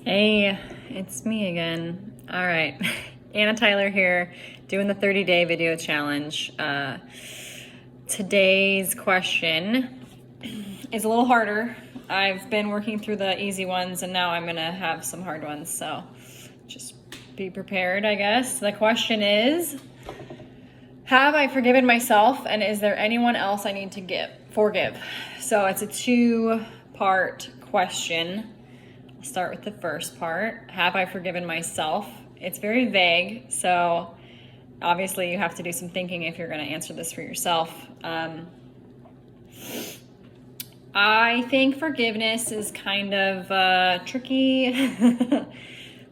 Hey, it's me again. All right, Anna Tyler here, doing the 30-day video challenge. Today's question is a little harder. I've been working through the easy ones and now I'm gonna have some hard ones, so just be prepared, I guess. The question is, have I forgiven myself and is there anyone else I need to forgive? So it's a two-part question. I'll start with the first part. Have I forgiven myself? It's very vague, so obviously you have to do some thinking if you're going to answer this for yourself. I think forgiveness is kind of tricky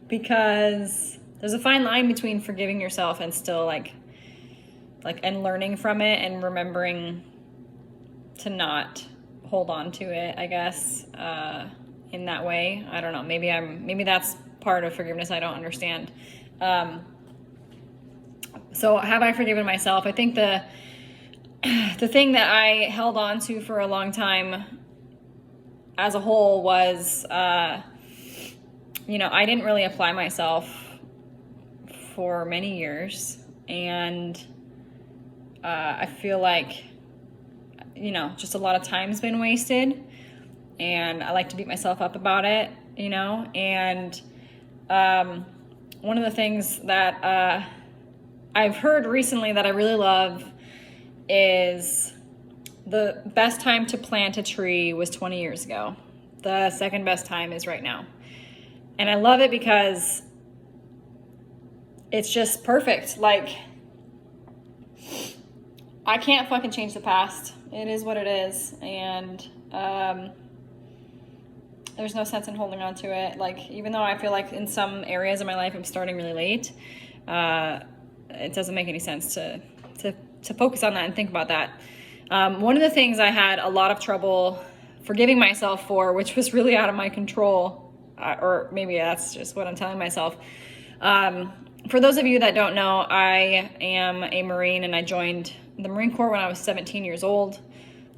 because there's a fine line between forgiving yourself and still and learning from it and remembering to not hold on to it, I guess, in that way. I don't know. Maybe that's part of forgiveness I don't understand. So have I forgiven myself? I think the thing that I held on to for a long time as a whole was, I didn't really apply myself for many years. And I feel like, just a lot of time's been wasted. And I like to beat myself up about it, and one of the things that I've heard recently that I really love is the best time to plant a tree was 20 years ago. The second best time is right now. And I love it because it's just perfect. Like, I can't fucking change the past. It is what it is. And there's no sense in holding on to it. Like, even though I feel like in some areas of my life I'm starting really late, it doesn't make any sense to focus on that and think about that. One of the things I had a lot of trouble forgiving myself for, which was really out of my control, or maybe that's just what I'm telling myself. For those of you that don't know, I am a Marine and I joined the Marine Corps when I was 17 years old.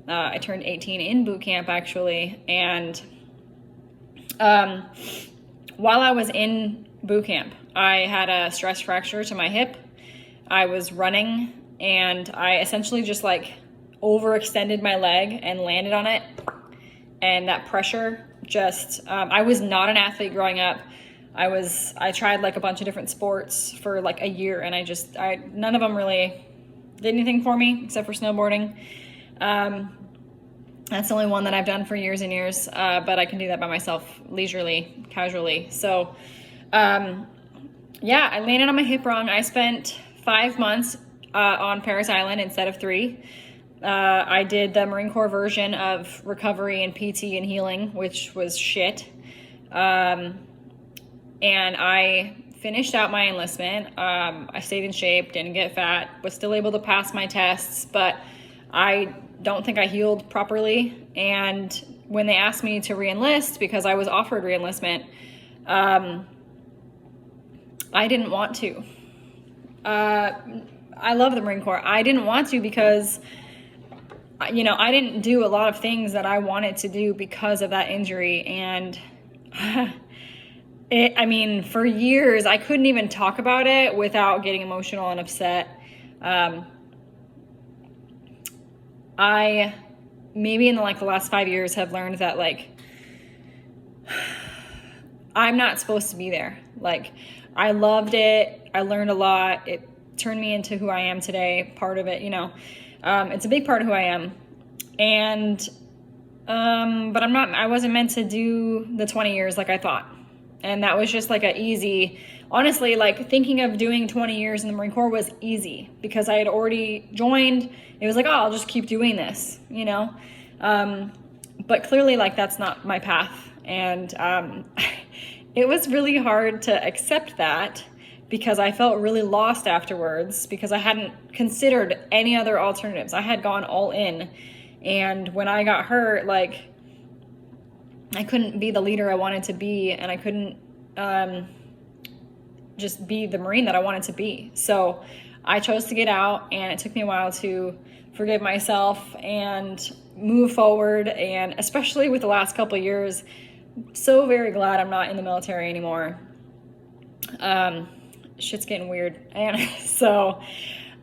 I turned 18 in boot camp, actually, and while I was in boot camp, I had a stress fracture to my hip. I was running and I essentially just overextended my leg and landed on it. And that pressure I was not an athlete growing up. I tried a bunch of different sports for a year and none of them really did anything for me except for snowboarding. That's the only one that I've done for years and years, but I can do that by myself leisurely, casually. So, I landed on my hip wrong. I spent 5 months on Paris Island instead of 3. I did the Marine Corps version of recovery and PT and healing, which was shit. And I finished out my enlistment. I stayed in shape, didn't get fat, was still able to pass my tests, but I don't think I healed properly. And when they asked me to re-enlist, because I was offered re-enlistment, I didn't want to. I love the Marine Corps. I didn't want to because, I didn't do a lot of things that I wanted to do because of that injury. And for years, I couldn't even talk about it without getting emotional and upset. I maybe in the last 5 years have learned that I'm not supposed to be there. I loved it. I learned a lot. It turned me into who I am today. Part of it, it's a big part of who I am. And, but I wasn't meant to do the 20 years like I thought. And that was just honestly, thinking of doing 20 years in the Marine Corps was easy because I had already joined. It was I'll just keep doing this, but clearly that's not my path. And it was really hard to accept that because I felt really lost afterwards because I hadn't considered any other alternatives. I had gone all in. And when I got hurt, I couldn't be the leader I wanted to be, and I couldn't just be the Marine that I wanted to be. So I chose to get out, and it took me a while to forgive myself and move forward. And especially with the last couple of years, so very glad I'm not in the military anymore. Shit's getting weird. And so,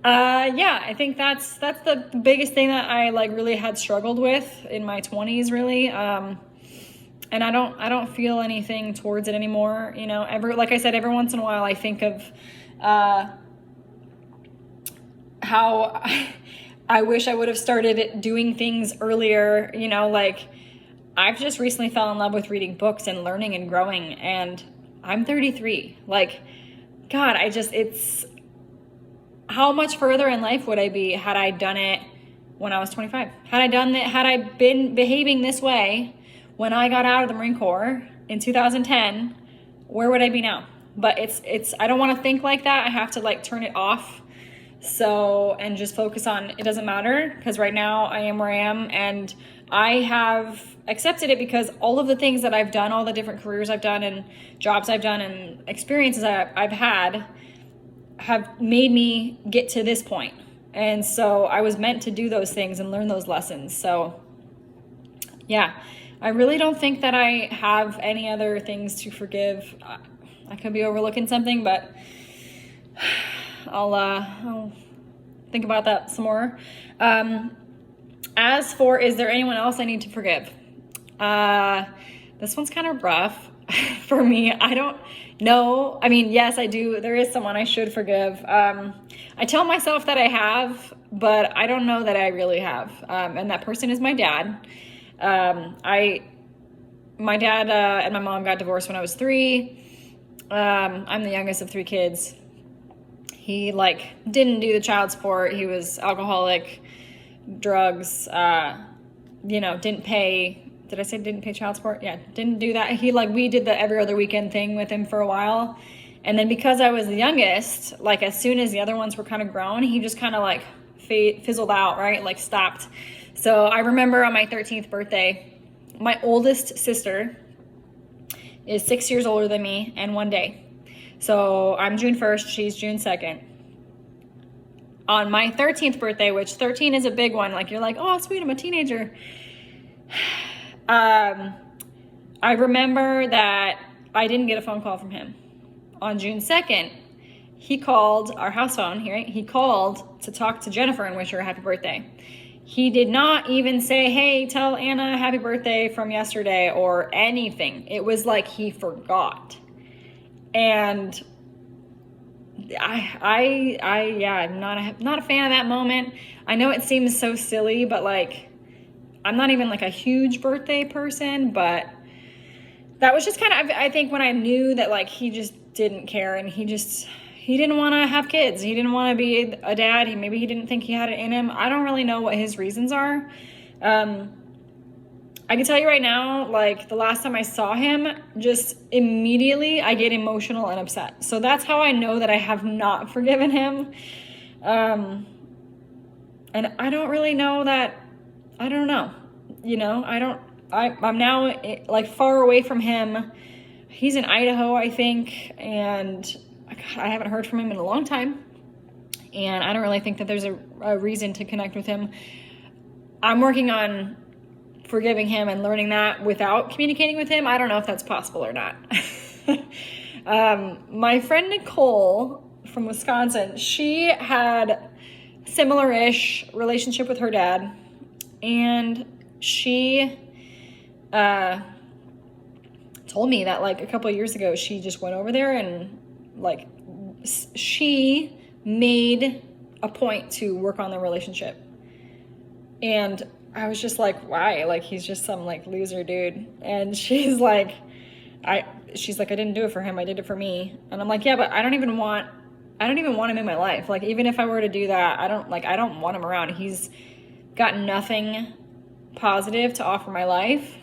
yeah, I think that's the biggest thing that I like really had struggled with in my 20s, really. And I don't feel anything towards it anymore. You know, like I said, every once in a while I think of, how I wish I would have started doing things earlier. You know, like I've just recently fell in love with reading books and learning and growing, and I'm 33. Like, God, it's how much further in life would I be had I done it when I was 25? Had I been behaving this way when I got out of the Marine Corps in 2010, where would I be now? But I don't want to think like that. I have to like turn it off. So, and just focus on, it doesn't matter, because right now I am where I am, and I have accepted it because all of the things that I've done, all the different careers I've done and jobs I've done and experiences I've had have made me get to this point. And so I was meant to do those things and learn those lessons. So yeah, I really don't think that I have any other things to forgive. I could be overlooking something, but I'll think about that some more. As for, is there anyone else I need to forgive? This one's kind of rough for me. I don't know. I mean, yes, I do. There is someone I should forgive. I tell myself that I have, but I don't know that I really have. And that person is my dad. My dad and my mom got divorced when I was 3. I'm the youngest of 3 kids. He like didn't do the child support. He was alcoholic, drugs, didn't pay. Did I say didn't pay child support? Yeah, didn't do that. We did the every other weekend thing with him for a while. And then because I was the youngest, like as soon as the other ones were kind of grown, he just kind of like fizzled out, right? Like stopped. So I remember on my 13th birthday, my oldest sister is 6 years older than me and 1 day. So I'm June 1st, she's June 2nd. On my 13th birthday, which 13 is a big one, like you're like, oh, sweet, I'm a teenager. I remember that I didn't get a phone call from him. On June 2nd, he called our house phone here. He called to talk to Jennifer and wish her a happy birthday. He did not even say, hey, tell Anna happy birthday from yesterday or anything. It was like he forgot. And I'm not a fan of that moment. I know it seems so silly, but like, I'm not even like a huge birthday person, but that was just kind of, I think when I knew that like he just didn't care and he didn't want to have kids. He didn't want to be a dad. Maybe he didn't think he had it in him. I don't really know what his reasons are. I can tell you right now, like the last time I saw him, just immediately I get emotional and upset. So that's how I know that I have not forgiven him. And I don't really know that, I don't know, I'm now like far away from him. He's in Idaho, I think. And I haven't heard from him in a long time. And I don't really think that there's a reason to connect with him. I'm working on forgiving him and learning that without communicating with him. I don't know if that's possible or not. My friend Nicole from Wisconsin, she had similar-ish relationship with her dad, and she told me that like a couple of years ago she just went over there and like she made a point to work on their relationship. And I was just like, why? Like, he's just some like loser dude. And she's like, I didn't do it for him. I did it for me. And I'm like, yeah, but I don't even want him in my life. Like, even if I were to do that, I don't want him around. He's got nothing positive to offer my life.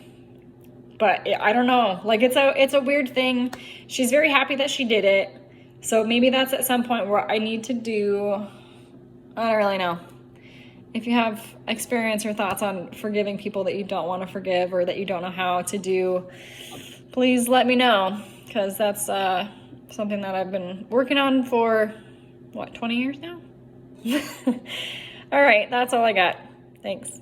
But I don't know. Like, it's a weird thing. She's very happy that she did it. So maybe that's at some point where I need to do, I don't really know. If you have experience or thoughts on forgiving people that you don't want to forgive or that you don't know how to do, please let me know, because that's something that I've been working on for, 20 years now? All right, that's all I got. Thanks.